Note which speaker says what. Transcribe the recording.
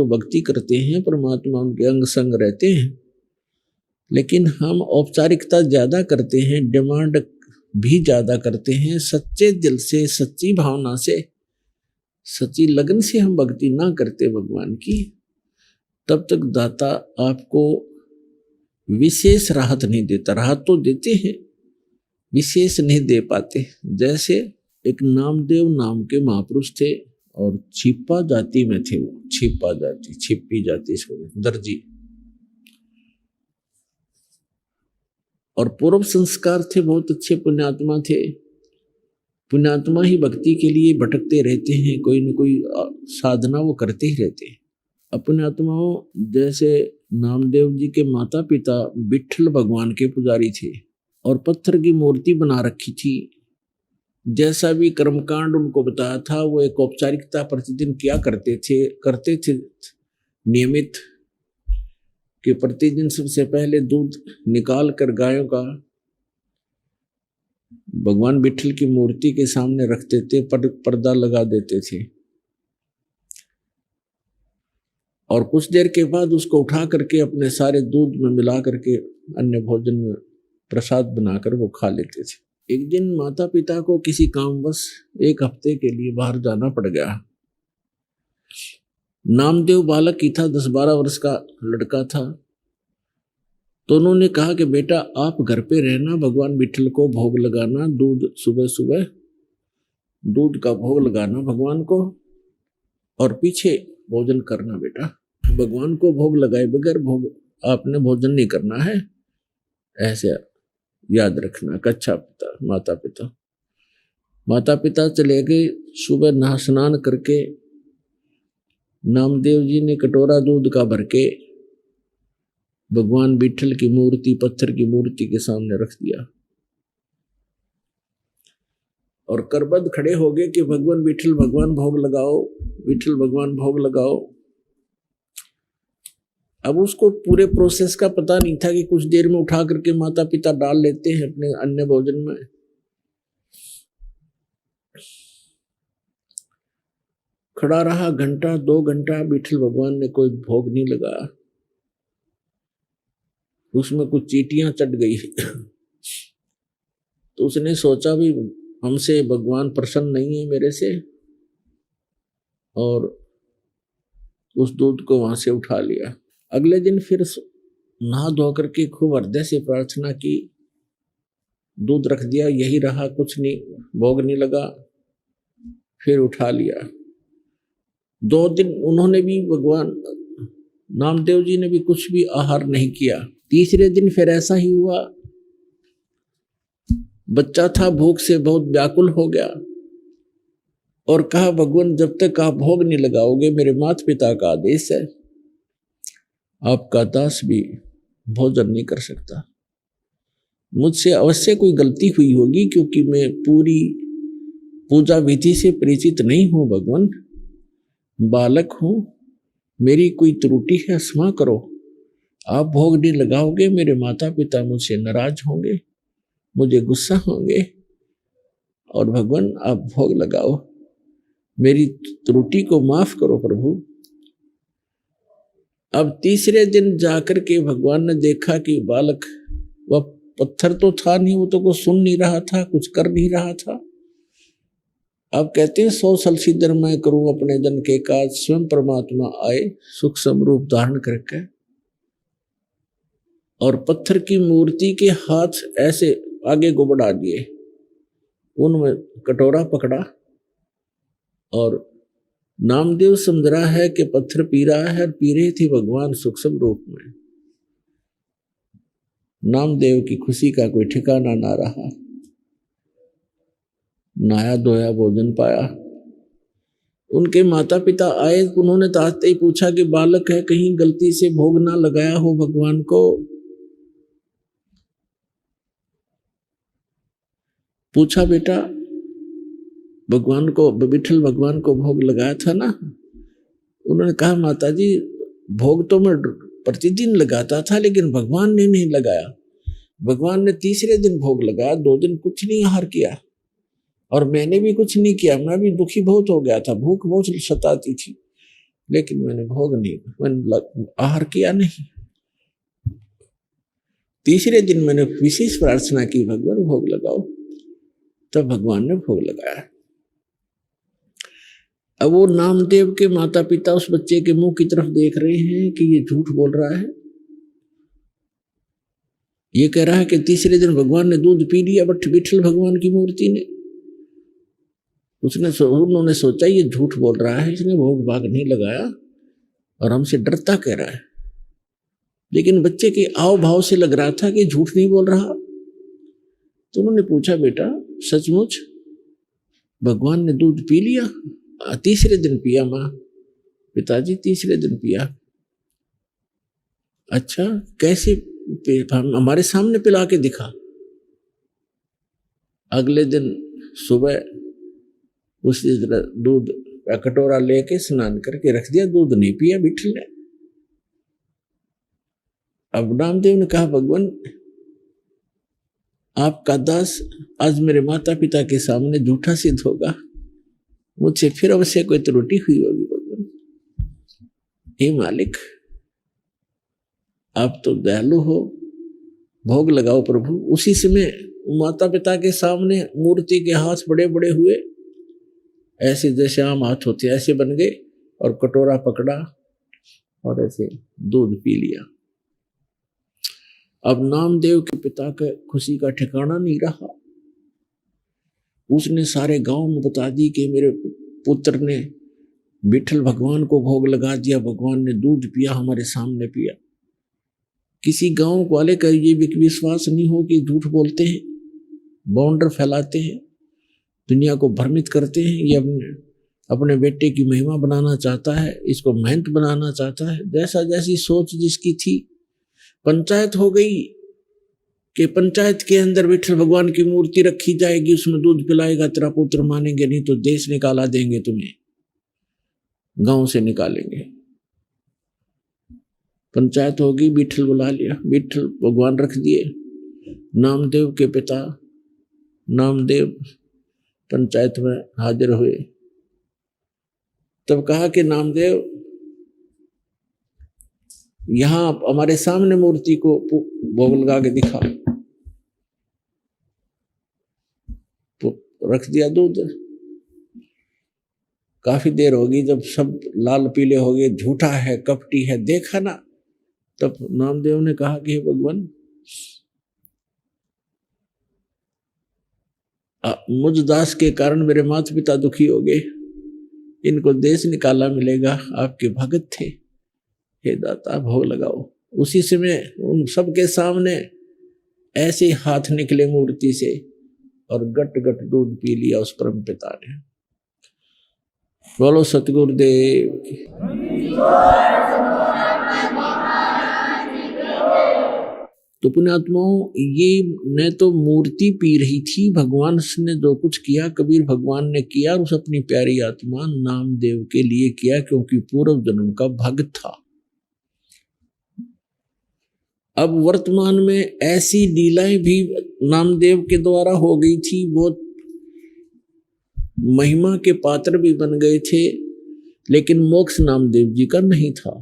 Speaker 1: वो भक्ति करते हैं, परमात्मा उनके अंग संग रहते हैं, लेकिन हम औपचारिकता ज्यादा करते हैं, डिमांड भी ज्यादा करते हैं। सच्चे दिल से, सच्ची भावना से, सच्ची लगन से हम भक्ति ना करते भगवान की, तब तक दाता आपको विशेष राहत नहीं देता। राहत तो देते हैं, विशेष नहीं दे पाते। जैसे एक नामदेव नाम के महापुरुष थे और छिपा जाति में थे। वो छिपा जाति, छिपी जाति, इसको दर्जी, और पूर्व संस्कार थे, बहुत अच्छे पुण्यात्मा थे। पुण्यात्मा ही भक्ति के लिए भटकते रहते हैं, कोई न कोई साधना वो करते ही रहते हैं। अपने आत्माओं, जैसे नामदेव जी के माता पिता विट्ठल भगवान के पुजारी थे और पत्थर की मूर्ति बना रखी थी। जैसा भी कर्मकांड उनको बताया था, वो एक औपचारिकता प्रतिदिन किया करते थे नियमित, कि प्रतिदिन सबसे पहले दूध निकाल कर गायों का भगवान विट्ठल की मूर्ति के सामने रखते थे, पर्दा लगा देते थे, और कुछ देर के बाद उसको उठा करके अपने सारे दूध में मिला करके अन्य भोजन में प्रसाद बनाकर वो खा लेते थे। एक दिन माता पिता को किसी कामवश एक हफ्ते के लिए बाहर जाना पड़ गया। नामदेव बालक ही था, 10-12 वर्ष का लड़का था। तो उन्होंने कहा कि बेटा आप घर पे रहना, भगवान विट्ठल को भोग लगाना, दूध सुबह सुबह दूध का भोग लगाना भगवान को, और पीछे भोजन करना बेटा। भगवान को भोग लगाए बगैर भोग आपने भोजन नहीं करना है, ऐसे याद रखना। कच्छा पिता, माता पिता चले गए। सुबह नहा स्नान करके नामदेव जी ने कटोरा दूध का भर के भगवान विट्ठल की मूर्ति, पत्थर की मूर्ति के सामने रख दिया और करबद्ध खड़े हो गए कि भगवान विट्ठल, भगवान भोग लगाओ, विट्ठल भगवान भोग लगाओ। अब उसको पूरे प्रोसेस का पता नहीं था कि कुछ देर में उठा करके माता पिता डाल लेते हैं अपने अन्य भोजन में। खड़ा रहा घंटा 2 घंटा, विट्ठल भगवान ने कोई भोग नहीं लगाया। उसमें कुछ चींटियां चढ़ गई तो उसने सोचा भी हमसे भगवान प्रसन्न नहीं है मेरे से, और उस दूध को वहां से उठा लिया। अगले दिन फिर नहा धो करके खूब हृदय से प्रार्थना की, दूध रख दिया, यही रहा, कुछ नहीं, भोग नहीं लगा, फिर उठा लिया। 2 दिन उन्होंने भी, भगवान नामदेव जी ने भी कुछ भी आहार नहीं किया। तीसरे दिन फिर ऐसा ही हुआ। बच्चा था, भूख से बहुत व्याकुल हो गया और कहा भगवान जब तक आप भोग नहीं लगाओगे, मेरे माता पिता का आदेश है, आपका दास भी भोजन नहीं कर सकता। मुझसे अवश्य कोई गलती हुई होगी, क्योंकि मैं पूरी पूजा विधि से परिचित नहीं हूं भगवान, बालक हूं, मेरी कोई त्रुटि है, क्षमा करो। आप भोग नहीं लगाओगे, मेरे माता पिता मुझसे नाराज होंगे, मुझे गुस्सा होंगे, और भगवान आप भोग लगाओ, मेरी त्रुटि को माफ करो प्रभु। अब तीसरे दिन जाकर के भगवान ने देखा कि बालक, वह पत्थर तो था नहीं, वो तो कुछ सुन नहीं रहा था, कुछ कर नहीं रहा था। अब कहते हैं 100 साल सिद्धर मैं करूं अपने जन के काज, स्वयं परमात्मा आए सूक्ष्म रूप धारण करके, और पत्थर की मूर्ति के हाथ ऐसे आगे को बढ़ा दिए, उनमें कटोरा पकड़ा, और नामदेव समझ रहा है कि पत्थर पी रहा है, पी रहे थे भगवान सूक्ष्म रूप में। नामदेव की खुशी का कोई ठिकाना ना रहा। नहाया धोया, भोजन पाया। उनके माता पिता आए, उन्होंने ताते ही पूछा कि बालक है, कहीं गलती से भोग ना लगाया हो भगवान को। पूछा बेटा भगवान को, विट्ठल भगवान को भोग लगाया था ना? उन्होंने कहा माता जी भोग तो मैं प्रतिदिन लगाता था, लेकिन भगवान ने नहीं लगाया। भगवान ने तीसरे दिन भोग लगाया, 2 दिन कुछ नहीं आहार किया, और मैंने भी कुछ नहीं किया। मैं भी दुखी बहुत हो गया था, भूख बहुत सताती थी। लेकिन मैंने भोग नहीं, मैंने आहार किया नहीं। तीसरे दिन मैंने विशेष प्रार्थना की, भगवान भोग लगाओ, तब भगवान ने भोग लगाया। अब वो नामदेव के माता पिता उस बच्चे के मुंह की तरफ देख रहे हैं कि ये झूठ बोल रहा है। ये कह रहा है कि तीसरे दिन भगवान ने दूध पी लिया, बट विठल भगवान की मूर्ति ने, उन्होंने सोचा ये झूठ बोल रहा है, इसने भोग भाग नहीं लगाया और हमसे डरता कह रहा है। लेकिन बच्चे के आव भाव से लग रहा था कि झूठ नहीं बोल रहा। तो उन्होंने पूछा, बेटा सचमुच भगवान ने दूध पी लिया? तीसरे दिन पिया माँ। पिताजी तीसरे दिन पिया। अच्छा कैसे? हमारे सामने पिला के दिखा। अगले दिन सुबह उसी तरह दूध का कटोरा लेके स्नान करके रख दिया, दूध नहीं पिया विठल ने। अब नामदेव ने कहा, भगवान आपका दास आज मेरे माता पिता के सामने झूठा सिद्ध होगा, मुझसे फिर अवश्य कोई त्रुटि हुई होगी। भगवान हे मालिक, आप तो दयालु हो, भोग लगाओ प्रभु। उसी समय माता पिता के सामने मूर्ति के हाथ बड़े बड़े हुए, ऐसे जैसे आम हाथ होते ऐसे बन गए, और कटोरा पकड़ा और ऐसे दूध पी लिया। अब नामदेव के पिता का खुशी का ठिकाना नहीं रहा। उसने सारे गांव में बता दी कि मेरे पुत्र ने विठल भगवान को भोग लगा दिया, भगवान ने दूध पिया, हमारे सामने पिया। किसी गांव वाले का ये विश्वास नहीं हो कि झूठ बोलते हैं, बाउंडर फैलाते हैं, दुनिया को भ्रमित करते हैं। ये अपने बेटे की महिमा बनाना चाहता है, इसको महंत बनाना चाहता है। जैसा जैसी सोच जिसकी थी, पंचायत हो गई कि पंचायत के अंदर विठल भगवान की मूर्ति रखी जाएगी, उसमें दूध पिलाएगा, तेरा पुत्र मानेंगे नहीं तो देश निकाला देंगे, तुम्हें गांव से निकालेंगे। पंचायत होगी, विठल बुला लिया, विठल भगवान रख दिए। नामदेव के पिता नामदेव पंचायत में हाजिर हुए। तब कहा कि नामदेव, यहां हमारे सामने मूर्ति को भोग लगा के दिखा। रख दिया दूध। काफी देर होगी, जब सब लाल पीले हो गए, झूठा है, कपटी है, देखा ना, तब नामदेव ने कहा कि भगवान मुझ दास के कारण मेरे माता पिता दुखी हो गए, इनको देश निकाला मिलेगा, आपके भगत थे, हे दाता भोग लगाओ। उसी समय उन सबके सामने ऐसे हाथ निकले मूर्ति से और गट गट दूध पी लिया उस परम पिता ने। बोलो सतगुरुदेव की। तो पुण्यात्माओं, ये न तो मूर्ति पी रही थी, भगवान ने जो कुछ किया कबीर भगवान ने किया, उस अपनी प्यारी आत्मा नामदेव के लिए किया, क्योंकि पूर्व जन्म का भक्त था। अब वर्तमान में ऐसी लीलाएं भी नामदेव के द्वारा हो गई थी, बहुत महिमा के पात्र भी बन गए थे, लेकिन मोक्ष नामदेव जी का नहीं था।